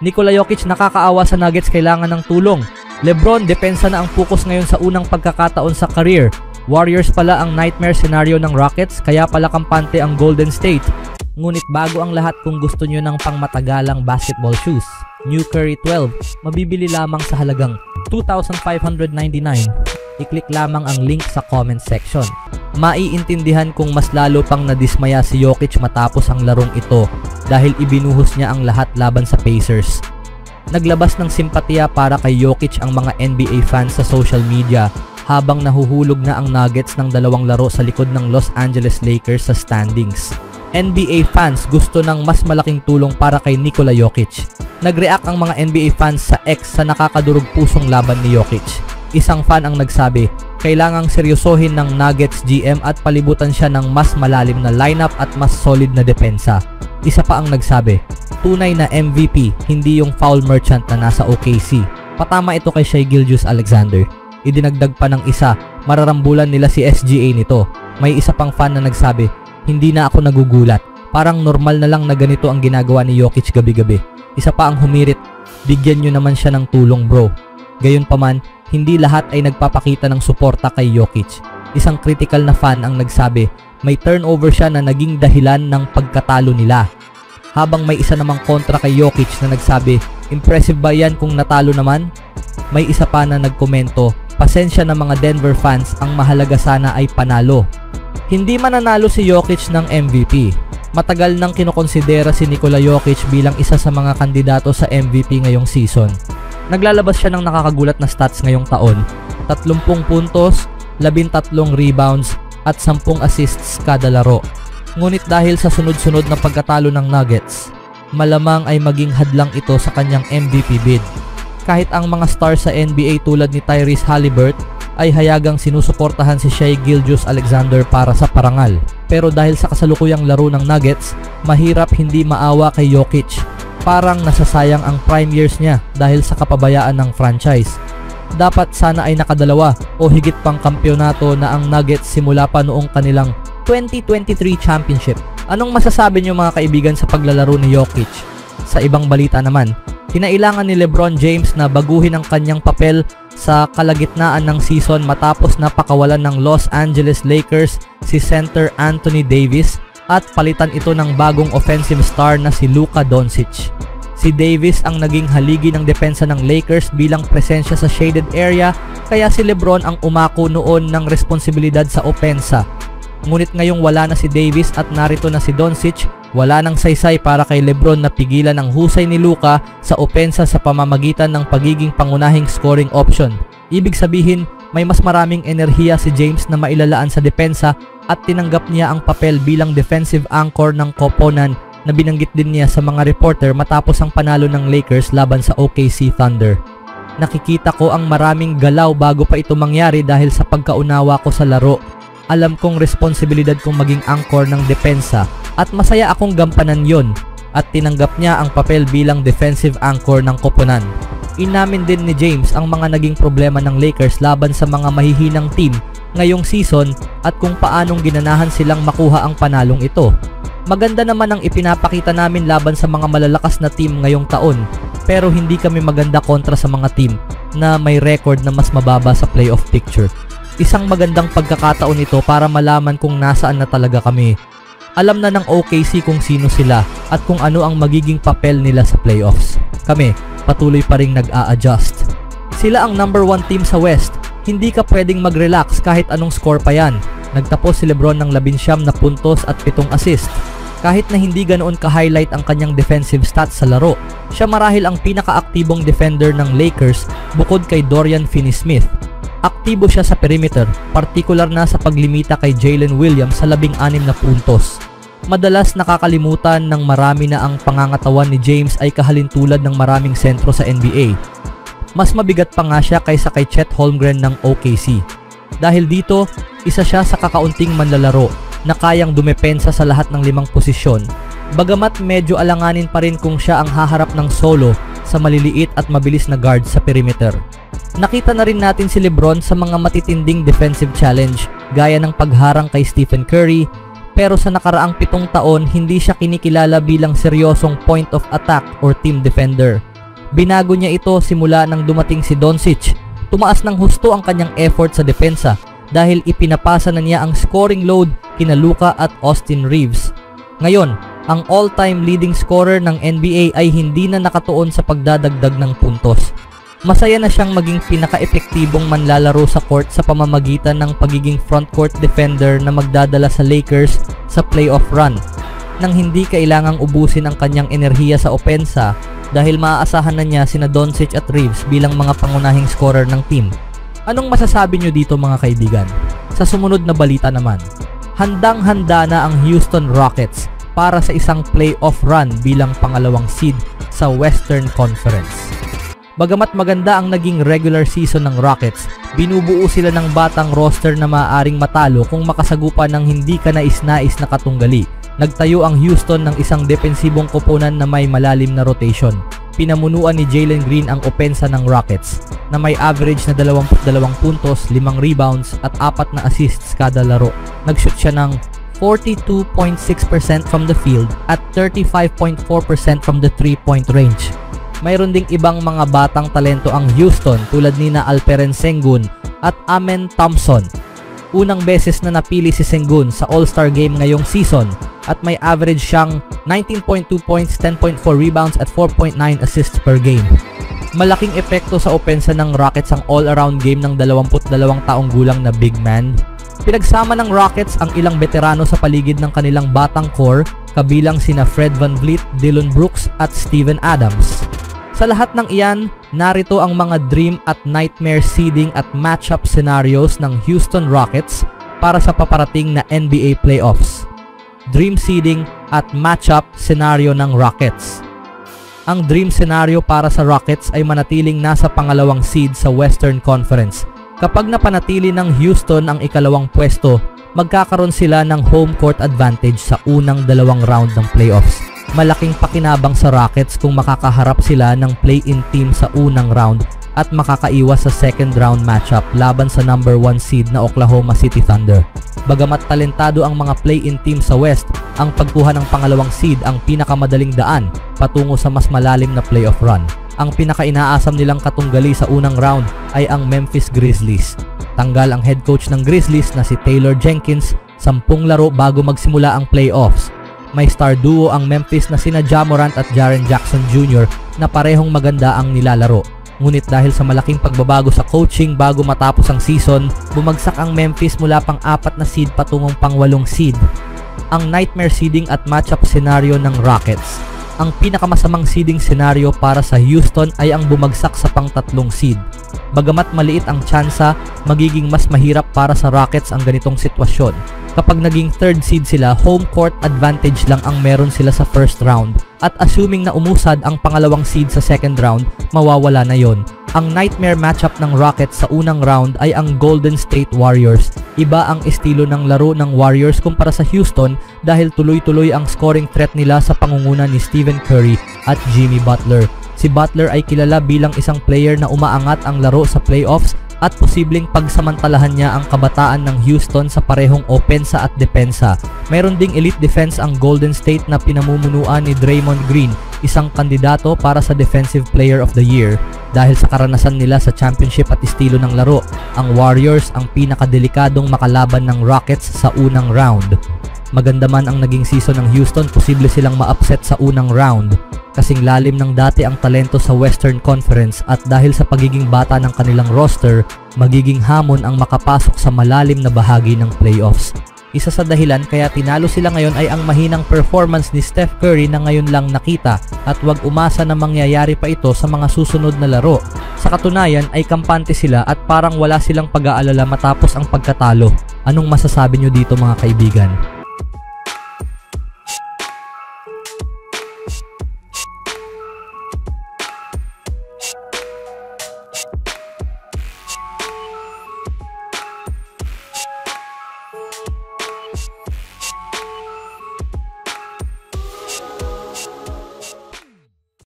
Nikola Jokic nakakaawa sa Nuggets, kailangan ng tulong. LeBron, depensa na ang focus ngayon sa unang pagkakataon sa career. Warriors pala ang nightmare scenario ng Rockets, kaya pala kampante ang Golden State. Ngunit bago ang lahat, kung gusto nyo ng pangmatagalang basketball shoes, New Curry 12, mabibili lamang sa halagang $2,599. I-click lamang ang link sa comment section. Maiintindihan kung mas lalo pang nadismaya si Jokic matapos ang larong ito dahil ibinuhos niya ang lahat laban sa Pacers. Naglabas ng simpatiya para kay Jokic ang mga NBA fans sa social media habang nahuhulog na ang Nuggets ng 2 laro sa likod ng Los Angeles Lakers sa standings. NBA fans gusto ng mas malaking tulong para kay Nikola Jokic. Nag-react ang mga NBA fans sa X sa nakakadurog pusong laban ni Jokic. Isang fan ang nagsabi, kailangang seryosohin ng Nuggets GM at palibutan siya ng mas malalim na lineup at mas solid na depensa. Isa pa ang nagsabi, tunay na MVP, hindi yung foul merchant na nasa OKC. Patama ito kay Shai Gilgeous-Alexander. Idinagdag pa ng isa, mararambulan nila si SGA nito. May isa pang fan na nagsabi, hindi na ako nagugulat. Parang normal na lang na ganito ang ginagawa ni Jokic gabi-gabi. Isa pa ang humirit, bigyan nyo naman siya ng tulong bro. Gayunpaman, hindi lahat ay nagpapakita ng suporta kay Jokic. Isang critical na fan ang nagsabi, may turnover siya na naging dahilan ng pagkatalo nila. Habang may isa namang kontra kay Jokic na nagsabi, impressive ba yan kung natalo naman? May isa pa na nagkomento, pasensya na mga Denver fans, ang mahalaga sana ay panalo. Hindi mananalo si Jokic ng MVP. Matagal nang kinokonsidera si Nikola Jokic bilang isa sa mga kandidato sa MVP ngayong season. Naglalabas siya ng nakakagulat na stats ngayong taon, 30 puntos, 13 rebounds at 10 assists kada laro. Ngunit dahil sa sunod-sunod na pagkatalo ng Nuggets, malamang ay maging hadlang ito sa kanyang MVP bid. Kahit ang mga stars sa NBA tulad ni Tyrese Haliburton ay hayagang sinusuportahan si Shai Gilgeous-Alexander para sa parangal. Pero dahil sa kasalukuyang laro ng Nuggets, mahirap hindi maawa kay Jokic. Parang nasasayang ang prime years niya dahil sa kapabayaan ng franchise. Dapat sana ay nakadalawa o higit pang kampyonato na ang Nuggets simula pa noong kanilang 2023 championship. Anong masasabi niyo mga kaibigan sa paglalaro ni Jokic? Sa ibang balita naman, kinailangan ni LeBron James na baguhin ang kanyang papel sa kalagitnaan ng season matapos na pakawalan ng Los Angeles Lakers si center Anthony Davis at palitan ito ng bagong offensive star na si Luka Doncic. Si Davis ang naging haligi ng depensa ng Lakers bilang presensya sa shaded area, kaya si LeBron ang umako noon ng responsibilidad sa opensa. Ngunit ngayong wala na si Davis at narito na si Doncic, wala nang saysay para kay LeBron na pigilan ang husay ni Luka sa opensa sa pamamagitan ng pagiging pangunahing scoring option. Ibig sabihin, may mas maraming enerhiya si James na mailalaan sa depensa at tinanggap niya ang papel bilang defensive anchor ng koponan na binanggit din niya sa mga reporter matapos ang panalo ng Lakers laban sa OKC Thunder. Nakikita ko ang maraming galaw bago pa ito mangyari dahil sa pagkaunawa ko sa laro. Alam kong responsibilidad kong maging anchor ng depensa at masaya akong gampanan yon at tinanggap niya ang papel bilang defensive anchor ng koponan. Inamin din ni James ang mga naging problema ng Lakers laban sa mga mahihinang team ngayong season at kung paanong ginanahan silang makuha ang panalong ito. Maganda naman ang ipinapakita namin laban sa mga malalakas na team ngayong taon, pero hindi kami maganda kontra sa mga team na may record na mas mababa sa playoff picture. Isang magandang pagkakataon ito para malaman kung nasaan na talaga kami. Alam na ng OKC kung sino sila at kung ano ang magiging papel nila sa playoffs. Kami, patuloy pa ring nag-a-adjust. Sila ang number 1 team sa West. Hindi ka pwedeng mag-relax kahit anong score pa yan. Nagtapos si LeBron ng 19 na puntos at 7 assist. Kahit na hindi ganoon ka-highlight ang kanyang defensive stats sa laro, siya marahil ang pinaka-aktibong defender ng Lakers bukod kay Dorian Finney-Smith. Aktibo siya sa perimeter, partikular na sa paglimita kay Jalen Williams sa 16 na puntos. Madalas nakakalimutan ng marami na ang pangangatawan ni James ay kahalintulad ng maraming sentro sa NBA. Mas mabigat pa nga siya kaysa kay Chet Holmgren ng OKC. Dahil dito, isa siya sa kakaunting manlalaro na kayang dumepensa sa lahat ng 5 posisyon. Bagamat medyo alanganin pa rin kung siya ang haharap ng solo sa maliliit at mabilis na guard sa perimeter. Nakita na rin natin si LeBron sa mga matitinding defensive challenge gaya ng pagharang kay Stephen Curry, Pero sa nakaraang 7 taon, hindi siya kinikilala bilang seryosong point of attack or team defender. Binago niya ito simula nang dumating si Doncic. Tumaas ng husto ang kanyang effort sa depensa dahil ipinapasa na niya ang scoring load kina Luka at Austin Reeves. Ngayon, ang all-time leading scorer ng NBA ay hindi na nakatuon sa pagdadagdag ng puntos. Masaya na siyang maging pinaka-epektibong manlalaro sa court sa pamamagitan ng pagiging frontcourt defender na magdadala sa Lakers sa playoff run, nang hindi kailangang ubusin ang kanyang enerhiya sa opensa dahil maaasahan na niya sina Doncic at Reeves bilang mga pangunahing scorer ng team. Anong masasabi nyo dito mga kaibigan? Sa sumunod na balita naman, handang-handa na ang Houston Rockets para sa isang playoff run bilang pangalawang seed sa Western Conference. Bagamat maganda ang naging regular season ng Rockets, binubuo sila ng batang roster na maaaring matalo kung makasagupa ng hindi kanais-nais na katunggali. Nagtayo ang Houston ng isang depensibong koponan na may malalim na rotation. Pinamunuan ni Jalen Green ang opensa ng Rockets na may average na 22 puntos, 5 rebounds at 4 na assists kada laro. Nag-shoot siya ng 42.6% from the field at 35.4% from the 3-point range. Mayroon ding ibang mga batang talento ang Houston tulad nina Alperen Sengun at Amen Thompson. Unang beses na napili si Sengun sa All-Star Game ngayong season at may average siyang 19.2 points, 10.4 rebounds at 4.9 assists per game. Malaking epekto sa opensa ng Rockets ang all-around game ng 22 taong gulang na big man. Pinagsama ng Rockets ang ilang veterano sa paligid ng kanilang batang core, kabilang sina Fred VanVleet, Dillon Brooks at Steven Adams. Sa lahat ng iyan, narito ang mga dream at nightmare seeding at matchup scenarios ng Houston Rockets para sa paparating na NBA playoffs. Dream seeding at matchup scenario ng Rockets. Ang dream scenario para sa Rockets ay manatiling nasa pangalawang seed sa Western Conference. Kapag napanatili ng Houston ang ikalawang pwesto, magkakaroon sila ng home court advantage sa unang 2 round ng playoffs. Malaking pakinabang sa Rockets kung makakaharap sila ng play-in team sa unang round at makakaiwas sa second round matchup laban sa number 1 seed na Oklahoma City Thunder. Bagamat talentado ang mga play-in team sa West, ang pagkuha ng pangalawang seed ang pinakamadaling daan patungo sa mas malalim na playoff run. Ang pinaka-inaasam nilang katunggali sa unang round ay ang Memphis Grizzlies. Tanggal ang head coach ng Grizzlies na si Taylor Jenkins 10 laro bago magsimula ang playoffs. May star duo ang Memphis na sina Ja Morant at Jaren Jackson Jr. na parehong maganda ang nilalaro. Ngunit dahil sa malaking pagbabago sa coaching bago matapos ang season, bumagsak ang Memphis mula pang 4 na seed patungong pang 8 seed. Ang nightmare seeding at matchup scenario ng Rockets. Ang pinakamasamang seeding scenario para sa Houston ay ang bumagsak sa pang 3 seed. Bagamat maliit ang tsansa, magiging mas mahirap para sa Rockets ang ganitong sitwasyon. Kapag naging 3rd seed sila, home court advantage lang ang meron sila sa first round. At assuming na umusad ang pangalawang seed sa second round, mawawala na yon. Ang nightmare matchup ng Rockets sa unang round ay ang Golden State Warriors. Iba ang estilo ng laro ng Warriors kumpara sa Houston dahil tuloy-tuloy ang scoring threat nila sa pangunguna ni Stephen Curry at Jimmy Butler. Si Butler ay kilala bilang isang player na umaangat ang laro sa playoffs at posibleng pagsamantalahan niya ang kabataan ng Houston sa parehong opensa at depensa. Mayroon ding elite defense ang Golden State na pinamumunuan ni Draymond Green, isang kandidato para sa Defensive Player of the Year dahil sa karanasan nila sa championship at estilo ng laro. Ang Warriors ang pinakadelikadong makalaban ng Rockets sa unang round. Maganda man ang naging season ng Houston, posible silang ma-upset sa unang round. Kasing lalim ng dati ang talento sa Western Conference at dahil sa pagiging bata ng kanilang roster, magiging hamon ang makapasok sa malalim na bahagi ng playoffs. Isa sa dahilan kaya tinalo sila ngayon ay ang mahinang performance ni Steph Curry na ngayon lang nakita at huwag umasa na mangyayari pa ito sa mga susunod na laro. Sa katunayan ay kampante sila at parang wala silang pag-aalala matapos ang pagkatalo. Anong masasabi nyo dito mga kaibigan?